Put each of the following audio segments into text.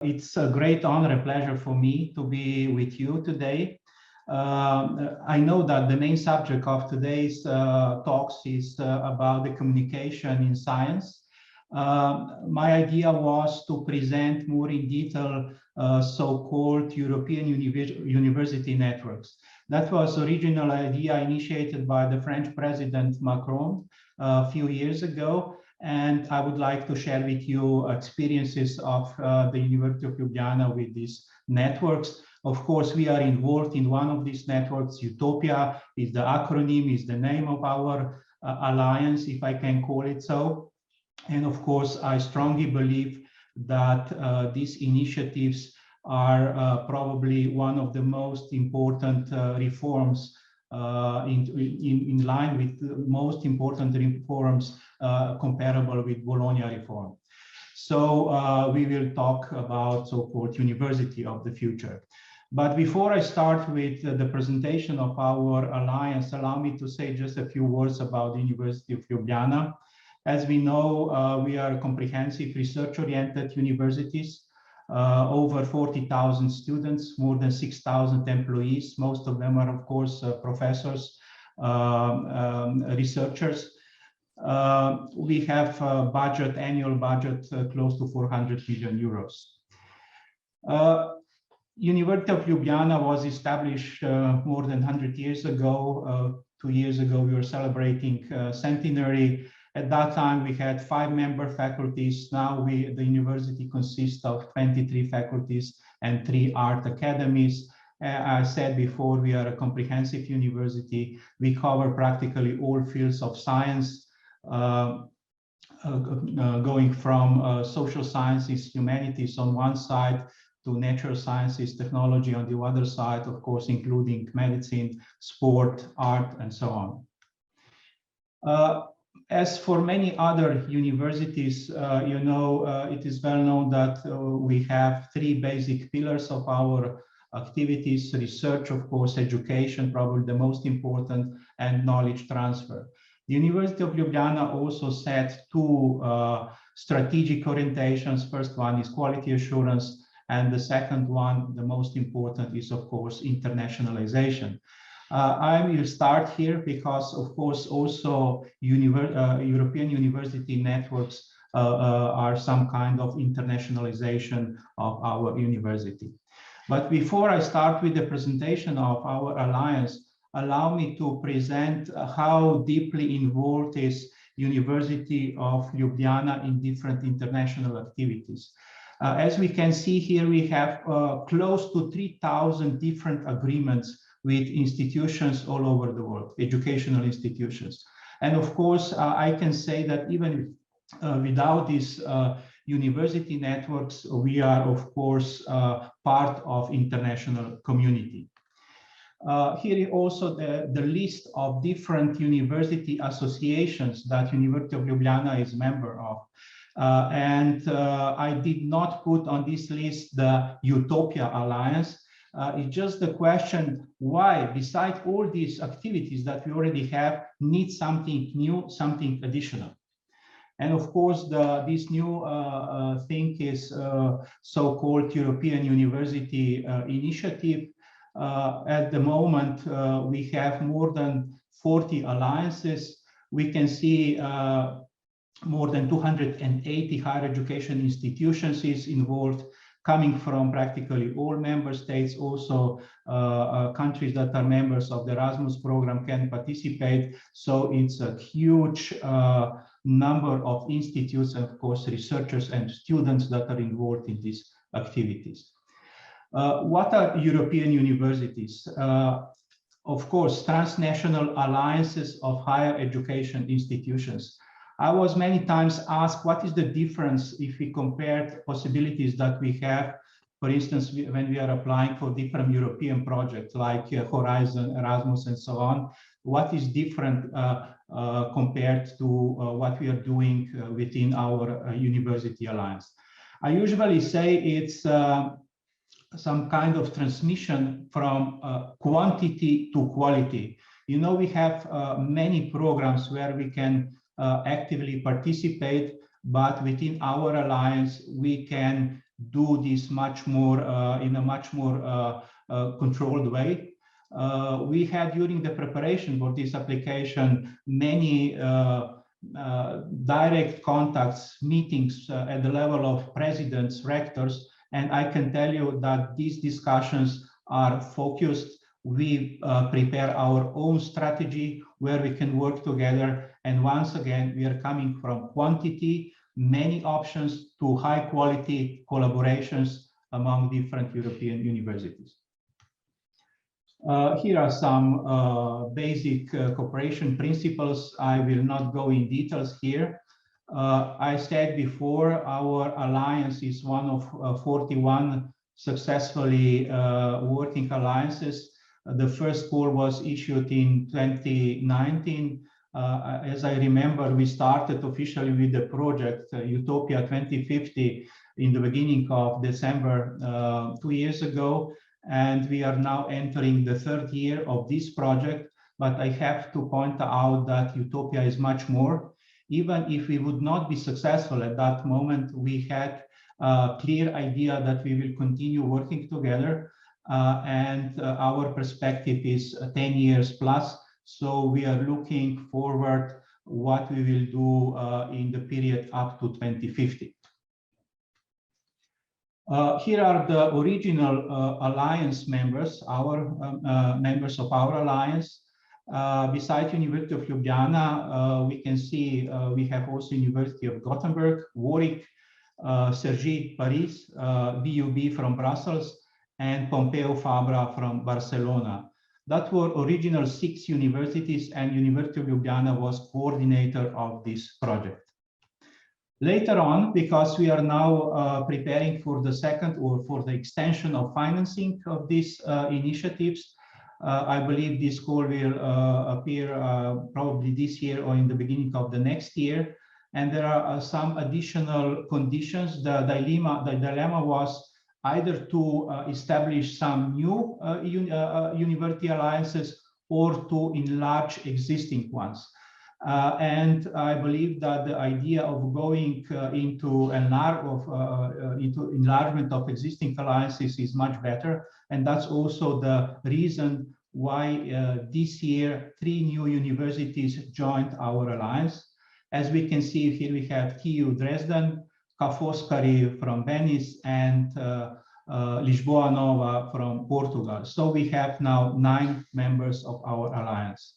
It's a great honor and pleasure for me to be with you today. I know that the main subject of today's talks is about the communication in science. My idea was to present more in detail so-called European university networks. That was the original idea initiated by the French President Macron a few years ago. And I would like to share with you experiences of the University of Ljubljana with these networks. Of course, we are involved in one of these networks. EUTOPIA is the acronym, is the name of our alliance, if I can call it so. And of course, I strongly believe that these initiatives are probably one of the most important reforms in line with the most important reforms comparable with Bologna reform. So we will talk about so-called university of the future. But before I start with the presentation of our alliance, allow me to say just a few words about the University of Ljubljana. As we know, we are comprehensive research-oriented universities. Over 40,000 students, more than 6,000 employees. Most of them are, of course, professors, researchers. We have a budget, annual budget, close to 400 million euros. University of Ljubljana was established more than 100 years ago. 2 years ago, we were celebrating centenary. At that time, we had 5 member faculties. Now the university consists of 23 faculties and 3 art academies. I said before, we are a comprehensive university. We cover practically all fields of science, going from social sciences, humanities on one side, to natural sciences, technology on the other side, of course, including medicine, sport, art, and so on. As for many other universities, it is well known that we have 3 basic pillars of our activities: research, of course, education, probably the most important, and knowledge transfer. The University of Ljubljana also set 2 strategic orientations. First one is quality assurance, and the second one, the most important, is, of course, internationalization. I will start here because, of course, also European university networks are some kind of internationalization of our university. But before I start with the presentation of our alliance, allow me to present how deeply involved is University of Ljubljana in different international activities. As we can see here, we have close to 3,000 different agreements with institutions all over the world, educational institutions. And of course, I can say that even without these university networks, we are, of course, part of international community. Here also the list of different university associations that University of Ljubljana is member of. I did not put on this list the EUTOPIA Alliance. It's just the question why, besides all these activities that we already have, need something new, something additional. And of course, this new thing is so-called European University Initiative. At the moment, we have more than 40 alliances. We can see more than 280 higher education institutions is involved, coming from practically all member states. Also, countries that are members of the Erasmus program can participate. So it's a huge number of institutes and, of course, researchers and students that are involved in these activities. What are European universities? Of course, transnational alliances of higher education institutions. I was many times asked, what is the difference if we compare possibilities that we have, for instance, when we are applying for different European projects like Horizon, Erasmus, and so on? What is different compared to what we are doing within our university alliance? I usually say it's some kind of transmission from quantity to quality. You know, we have many programs where we can actively participate, but within our alliance, we can do this much more in a much more controlled way. We had during the preparation for this application many direct contacts, meetings at the level of presidents, rectors, and I can tell you that these discussions are focused. We prepare our own strategy where we can work together, and once again we are coming from quantity, many options, to high quality collaborations among different European universities. Here are some basic cooperation principles. I will not go in details here. I said before, our alliance is one of 41 successfully working alliances. The first call was issued in 2019. As I remember, we started officially with the project Utopia 2050 in the beginning of December 2 years ago. And we are now entering the third year of this project, but I have to point out that Utopia is much more. Even if we would not be successful at that moment, we had a clear idea that we will continue working together, and our perspective is 10 years plus. So we are looking forward what we will do in the period up to 2050. Here are the original alliance members, our members of our alliance. Besides University of Ljubljana, we can see we have also University of Gothenburg, Warwick, Cergy, Paris, BUB from Brussels, and Pompeu Fabra from Barcelona. That were original 6 universities, and University of Ljubljana was coordinator of this project. Later on, because we are now preparing for the second or for the extension of financing of these initiatives, I believe this call will appear probably this year or in the beginning of the next year. And there are some additional conditions. The dilemma was either to establish some new university alliances or to enlarge existing ones. And I believe that the idea of going into enlargement of existing alliances is much better. And that's also the reason why this year 3 new universities joined our alliance. As we can see here, we have TU Dresden, Ca' Foscari from Venice, and Lisboa Nova from Portugal. So we have now 9 members of our alliance.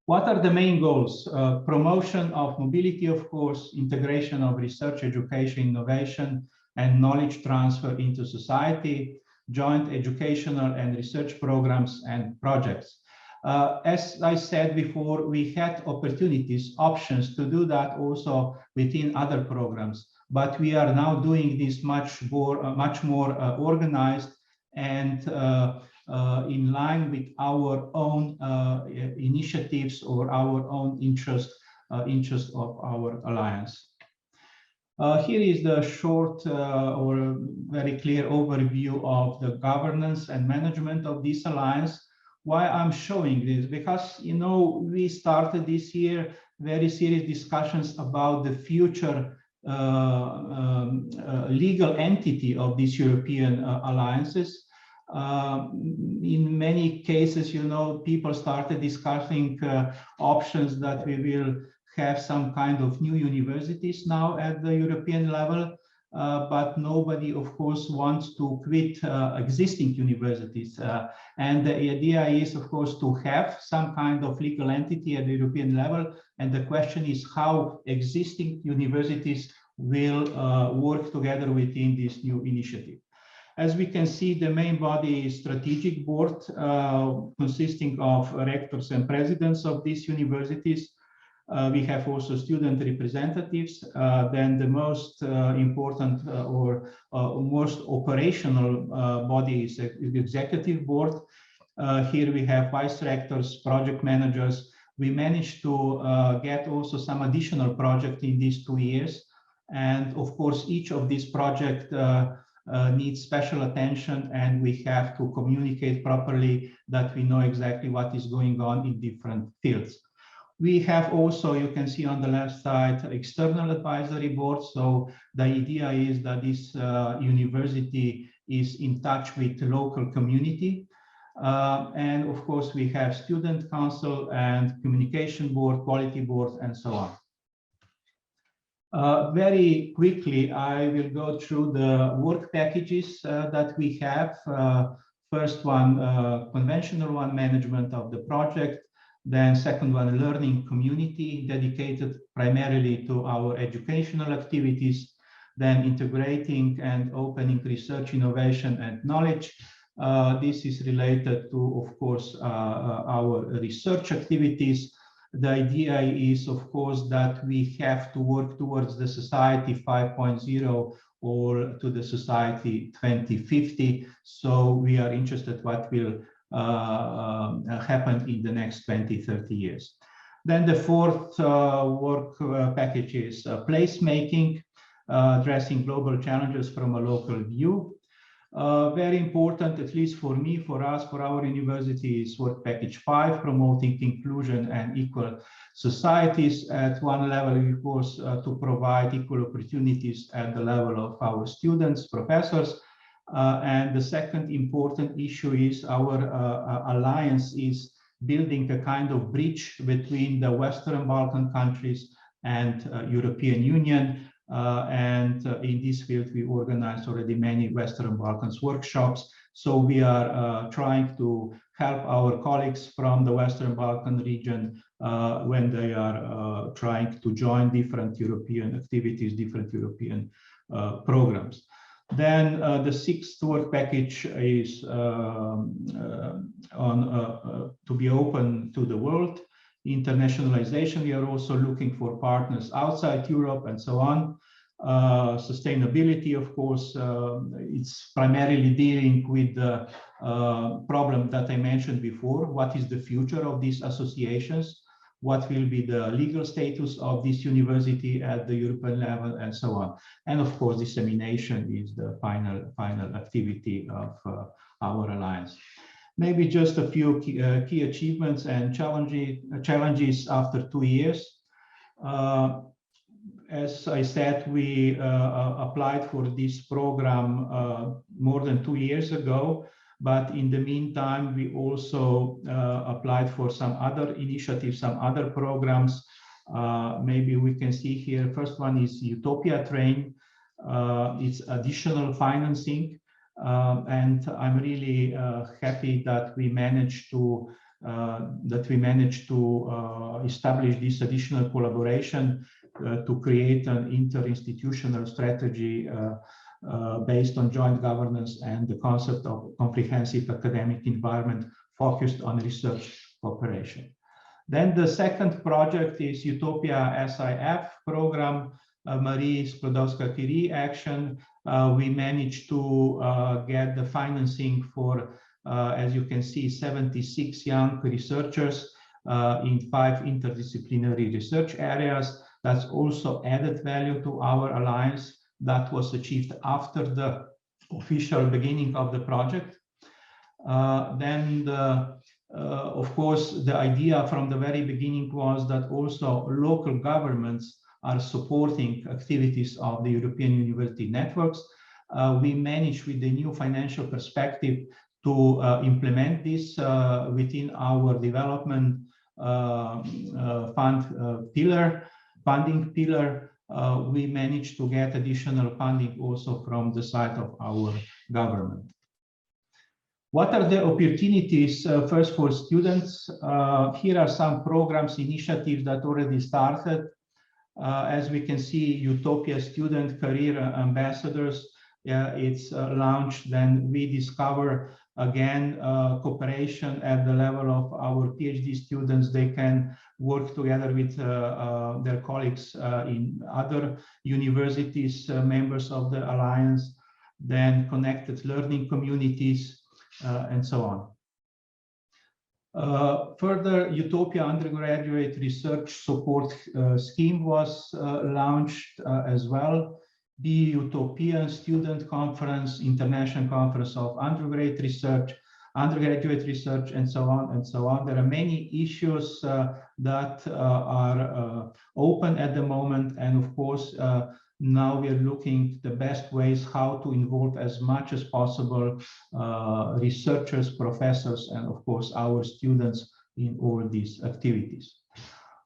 What are the main goals? Promotion of mobility, of course, integration of research, education, innovation, and knowledge transfer into society, joint educational and research programs and projects. As I said before, we had opportunities, options to do that also within other programs, but we are now doing this much more organized and in line with our own initiatives or our own interest of our alliance. Here is the short or very clear overview of the governance and management of this alliance. Why I'm showing this? Because, you know, we started this year very serious discussions about the future legal entity of these European alliances. In many cases, you know, people started discussing options that we will have some kind of new universities now at the European level, but nobody, of course, wants to quit existing universities. And the idea is, of course, to have some kind of legal entity at the European level. And the question is how existing universities will work together within this new initiative. As we can see, the main body is strategic board consisting of rectors and presidents of these universities. We have also student representatives. Then the most important or most operational body is the executive board. Here we have vice rectors, project managers. We managed to get also some additional projects in these 2 years. And of course, each of these projects needs special attention, and we have to communicate properly that we know exactly what is going on in different fields. We have also, you can see on the left side, external advisory board. So the idea is that this university is in touch with the local community. And of course, we have student council and communication board, quality board, and so on. Very quickly, I will go through the work packages that we have. First one, conventional one, management of the project. Then second one, learning community dedicated primarily to our educational activities. Then integrating and opening research, innovation, and knowledge. This is related to, of course, our research activities. The idea is, of course, that we have to work towards the society 5.0 or to the society 2050. So we are interested what will happen in the next 20-30 years. Then the fourth work package is placemaking, addressing global challenges from a local view. Very important, at least for me, for us, for our university, is work package 5, promoting inclusion and equal societies. At one level, of course, to provide equal opportunities at the level of our students, professors. And the second important issue is our alliance is building a kind of bridge between the Western Balkan countries and European Union. In this field, we organized already many Western Balkans workshops. So we are trying to help our colleagues from the Western Balkan region when they are trying to join different European activities, different European programs. Then the sixth work package is to be open to the world. Internationalization, we are also looking for partners outside Europe and so on. Sustainability, of course, it's primarily dealing with the problem that I mentioned before. What is the future of these associations? What will be the legal status of this university at the European level, and so on. And of course, dissemination is the final activity of our alliance. Maybe just a few key achievements and challenges after 2 years. As I said, we applied for this program more than 2 years ago, but in the meantime, we also applied for some other initiatives, some other programs. Maybe we can see here, first one is EUTOPIA train. It's additional financing. And I'm really happy that we managed to establish this additional collaboration to create an interinstitutional strategy based on joint governance and the concept of comprehensive academic environment focused on research cooperation. Then the second project is EUTOPIA SIF program, Marie Sklodowska-Curie action. We managed to get the financing for, as you can see, 76 young researchers in 5 interdisciplinary research areas. That's also added value to our alliance. That was achieved after the official beginning of the project. Of course, the idea from the very beginning was that also local governments are supporting activities of the European University networks. We managed with the new financial perspective to implement this within our development funding pillar. We managed to get additional funding also from the side of our government. What are the opportunities first for students? Here are some programs, initiatives that already started. As we can see, EUTOPIA Student Career Ambassadors, it's launched. Then we discover again cooperation at the level of our PhD students. They can work together with their colleagues in other universities, members of the alliance, then connected learning communities, and so on. Further, EUTOPIA undergraduate research support scheme was launched as well. The EUTOPIA Student Conference, International Conference of Undergraduate Research, undergraduate research, and so on and so on. There are many issues that are open at the moment, and of course, now we are looking the best ways how to involve as much as possible researchers, professors, and of course our students in all these activities.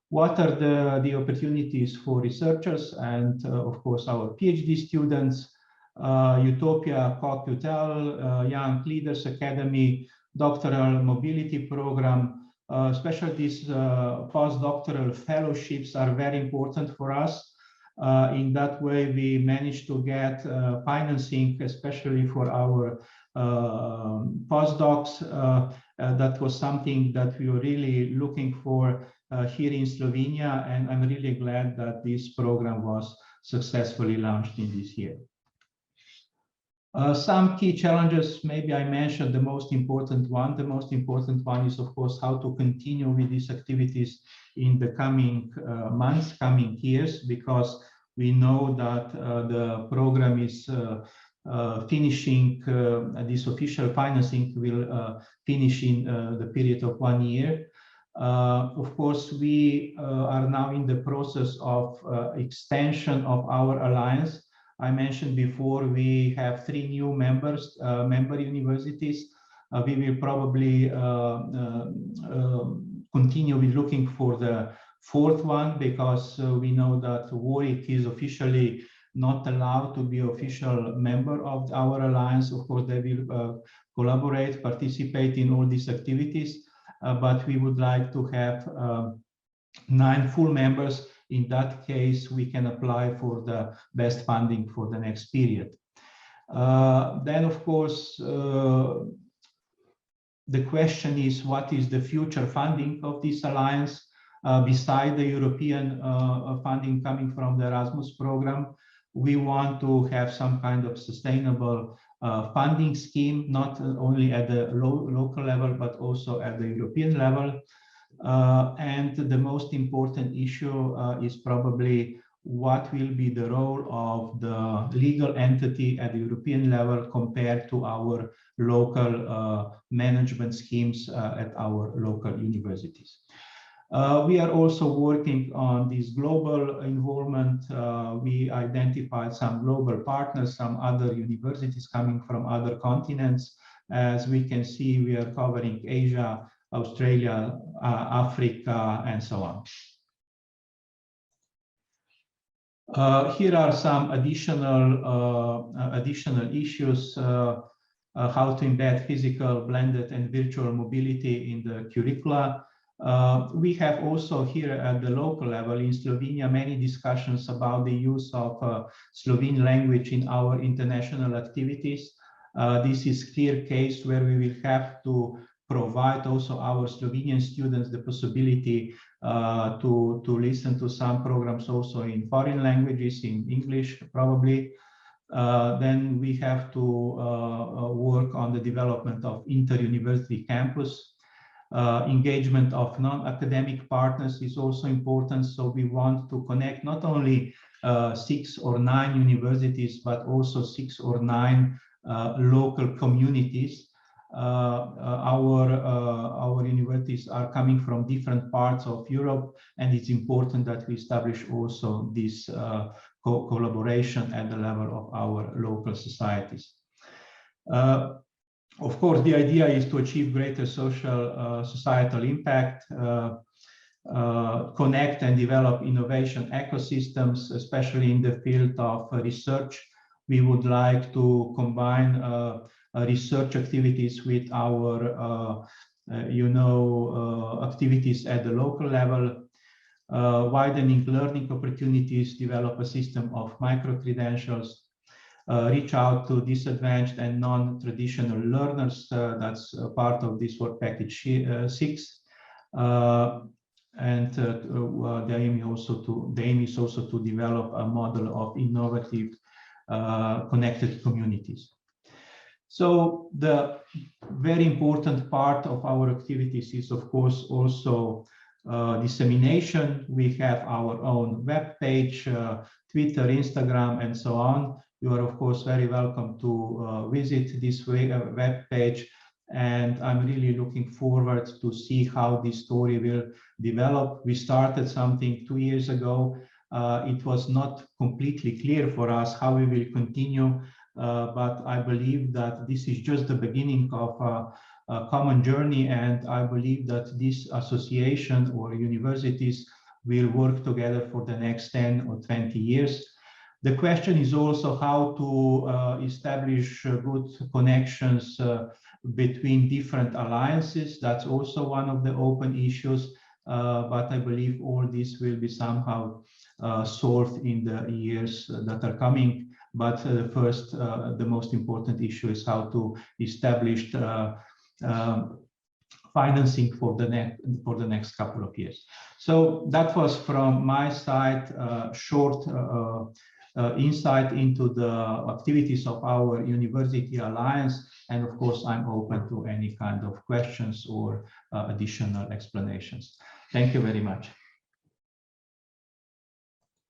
What are the opportunities for researchers and of course our PhD students? EUTOPIA, COQ-TEL, Young Leaders Academy, Doctoral Mobility Program, especially these postdoctoral fellowships are very important for us. In that way, we managed to get financing, especially for our postdocs. That was something that we were really looking for here in Slovenia, and I'm really glad that this program was successfully launched in this year. Some key challenges, maybe I mentioned the most important one. The most important one is, of course, how to continue with these activities in the coming months, coming years, because we know that the program is finishing, this official financing will finish in the period of 1 year. Of course, we are now in the process of extension of our alliance. I mentioned before, we have 3 new members, member universities. We will probably continue with looking for the 4th one, because we know that Warwick is officially not allowed to be official member of our alliance. Of course, they will collaborate, participate in all these activities, but we would like to have 9 full members. In that case, we can apply for the best funding for the next period. Then, of course, the question is, what is the future funding of this alliance? Beside the European funding coming from the Erasmus program, we want to have some kind of sustainable funding scheme, not only at the local level, but also at the European level. And the most important issue is probably what will be the role of the legal entity at the European level compared to our local management schemes at our local universities. We are also working on this global involvement. We identified some global partners, some other universities coming from other continents. As we can see, we are covering Asia, Australia, Africa, and so on. Here are some additional issues, how to embed physical, blended, and virtual mobility in the curricula. We have also here at the local level in Slovenia many discussions about the use of Slovene language in our international activities. This is a clear case where we will have to provide also our Slovenian students the possibility to listen to some programs also in foreign languages, in English probably. Then we have to work on the development of inter-university campus. Engagement of non-academic partners is also important. So we want to connect not only 6 or 9 universities, but also 6 or 9 local communities. Our universities are coming from different parts of Europe, and it's important that we establish also this collaboration at the level of our local societies. Of course, the idea is to achieve greater social societal impact, connect and develop innovation ecosystems, especially in the field of research. We would like to combine research activities with our, activities at the local level, widening learning opportunities, develop a system of micro-credentials, reach out to disadvantaged and non-traditional learners. That's part of this work package 6. And the aim is also to develop a model of innovative connected communities. So the very important part of our activities is, of course, also dissemination. We have our own web page, Twitter, Instagram, and so on. You are, of course, very welcome to visit this web page and I'm really looking forward to see how this story will develop. We started something 2 years ago. It was not completely clear for us how we will continue, but I believe that this is just the beginning of a common journey, and I believe that this association or universities will work together for the next 10 or 20 years. The question is also how to establish good connections between different alliances. That's also one of the open issues, but I believe all this will be somehow solved in the years that are coming. But first, the most important issue is how to establish financing for the next couple of years. So that was from my side, short insight into the activities of our University Alliance. And of course, I'm open to any kind of questions or additional explanations. Thank you very much.